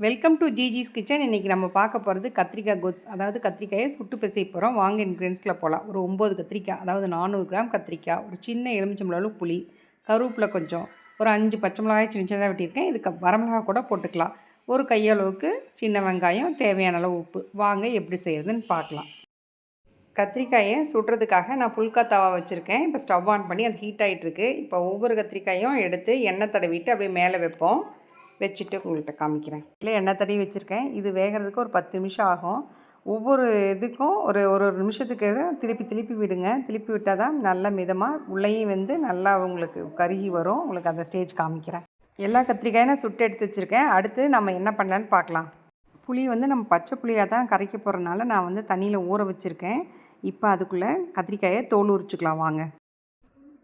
Welcome to ஜிஜிஸ் kitchen. இன்றைக்கி நம்ம பார்க்க போகிறது கத்திரிக்காய் கோட்ஸ், அதாவது கத்திரிக்காயை சுட்டு பிசைய போகிறோம். வாங்க இன்க்ரீடியன்ஸ்குள்ளே போகலாம். ஒரு 9 கத்திரிக்காய், அதாவது 400 கிராம் கத்திரிக்காய், ஒரு சின்ன எலுமிச்சம்பழம் புளி, கருவேப்பிலை கொஞ்சம், ஒரு 5 பச்சை மிளகாய் சின்ன சின்னதாக வெட்டியிருக்கேன். இதுக்கு வரமிளகாய் கூட போட்டுக்கலாம். ஒரு கையளவுக்கு சின்ன வெங்காயம், தேவையான அளவு உப்பு. வாங்க எப்படி செய்கிறதுன்னு பார்க்கலாம். கத்திரிக்காயை சுடுறதுக்காக நான் புல்கா தவா வச்சுருக்கேன். இப்போ ஸ்டவ் ஆன் பண்ணி அது ஹீட் ஆகிட்டுருக்கு. இப்போ ஒவ்வொரு கத்திரிக்காயும் எடுத்து எண்ணெய் தடவிட்டு அப்படியே மேலே வைப்போம். வச்சுட்டு உங்கள்கிட்ட காமிக்கிறேன். இல்லை எண்ணெய் தடவி வச்சுருக்கேன். இது வேகிறதுக்கு ஒரு 10 நிமிஷம் ஆகும். ஒவ்வொரு இதுக்கும் ஒரு ஒரு நிமிஷத்துக்கு திருப்பி விடுங்க. திருப்பி விட்டால் தான் நல்லா மிதமாக உள்ளேயும் வந்து நல்லா உங்களுக்கு கருகி வரும். உங்களுக்கு அந்த ஸ்டேஜ் காமிக்கிறேன். எல்லா கத்திரிக்காயும் நான் சுட்டு எடுத்து வச்சுருக்கேன். அடுத்து நம்ம என்ன பண்ணலான்னு பார்க்கலாம். புளி வந்து நம்ம பச்சை புளியாக தான் கரைக்க போகிறனால நான் வந்து தண்ணியில் ஊற வச்சுருக்கேன். இப்போ அதுக்குள்ளே கத்திரிக்காயை தோல் உரிச்சுக்கலாம் வாங்க.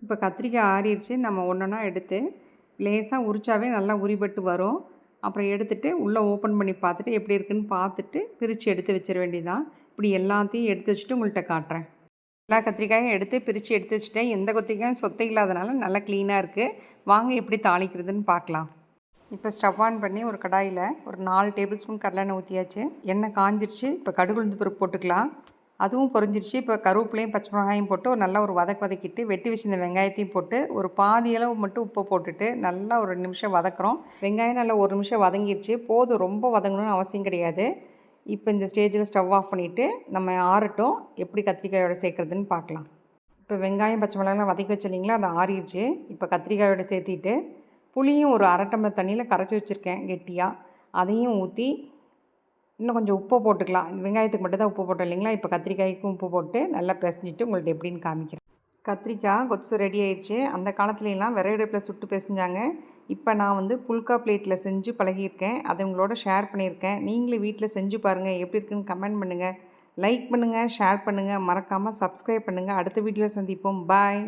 இப்போ கத்திரிக்காய் ஆறிடுச்சு. நம்ம ஒன்றா எடுத்து லேசாக உரிச்சாவே நல்லா உரிபட்டு வரும். அப்புறம் எடுத்துகிட்டு உள்ளே ஓப்பன் பண்ணி பார்த்துட்டு எப்படி இருக்குதுன்னு பார்த்துட்டு பிரித்து எடுத்து வச்சிட வேண்டியதான். இப்படி எல்லாத்தையும் எடுத்து வச்சுட்டு உங்கள்கிட்ட காட்டுறேன். எல்லா கத்திரிக்காயும் பிரித்து எடுத்து வச்சுட்டேன். எந்த கத்திரிக்காயும் சொத்தை இல்லாதனால நல்லா க்ளீனாக இருக்குது. வாங்க எப்படி தாளிக்கிறதுன்னு பார்க்கலாம். இப்போ ஸ்டவ் ஆன் பண்ணி ஒரு கடாயில் ஒரு 4 டேபிள் ஸ்பூன் கடலெண்ணெய் ஊற்றியாச்சு. எண்ணெய் காஞ்சிருச்சு. இப்போ கடுகு உளுந்து பருப்பு போட்டுக்கலாம். அதுவும் பொரிஞ்சிருச்சு. இப்போ கருவேப்பிலையும் பச்சை மிளகாயும் போட்டு நல்லா ஒரு வதக்கிட்டு வெட்டி வச்சிருந்த வெங்காயத்தையும் போட்டு ஒரு பாதி அளவு மட்டும் உப்பு போட்டுட்டு நல்லா ஒரு 2 நிமிஷம் வதக்குறோம். வெங்காயம் நல்லா 1 நிமிஷம் வதங்கிடுச்சு. போதும், ரொம்ப வதங்கணும்னு அவசியம் கிடையாது. இப்போ இந்த ஸ்டேஜில் ஸ்டவ் ஆஃப் பண்ணிவிட்டு நம்ம ஆறட்டும், எப்படி கத்திரிக்காயோட சேர்க்குறதுன்னு பார்க்கலாம். இப்போ வெங்காயம் பச்சை மிளகாலாம் வதக்கி வச்சிருந்தீங்களா, அதை ஆறிடுச்சு. இப்போ கத்திரிக்காயோட சேர்த்திட்டு புளியும் ஒரு 1/2 டம்ளர் தண்ணியில் கரைச்சி வச்சுருக்கேன் கெட்டியாக, அதையும் ஊற்றி இன்னும் கொஞ்சம் உப்பு போட்டுக்கலாம். வெங்காயத்துக்கு மட்டும் தான் உப்பு போட்டோம் இல்லைங்களா. இப்போ கத்திரிக்காய்க்கும் உப்பு போட்டு நல்லா பிசைஞ்சிட்டு உங்கள்கிட்ட எப்படின்னு காமிக்கிறேன். கத்திரிக்காய் கொத்து ரெடி ஆயிடுச்சு. அந்த காலத்துலலாம் விறகடுப்பில் சுட்டு பிசைஞ்சாங்க. இப்போ நான் வந்து புல்கா பிளேட்டில் செஞ்சு பழகியிருக்கேன். அதை உங்களோட ஷேர் பண்ணியிருக்கேன். நீங்களும் வீட்டில் செஞ்சு பாருங்கள். எப்படி இருக்குன்னு கமெண்ட் பண்ணுங்கள், லைக் பண்ணுங்கள், ஷேர் பண்ணுங்கள், மறக்காமல் சப்ஸ்கிரைப் பண்ணுங்கள். அடுத்த வீடியோவில் சந்திப்போம். பாய்.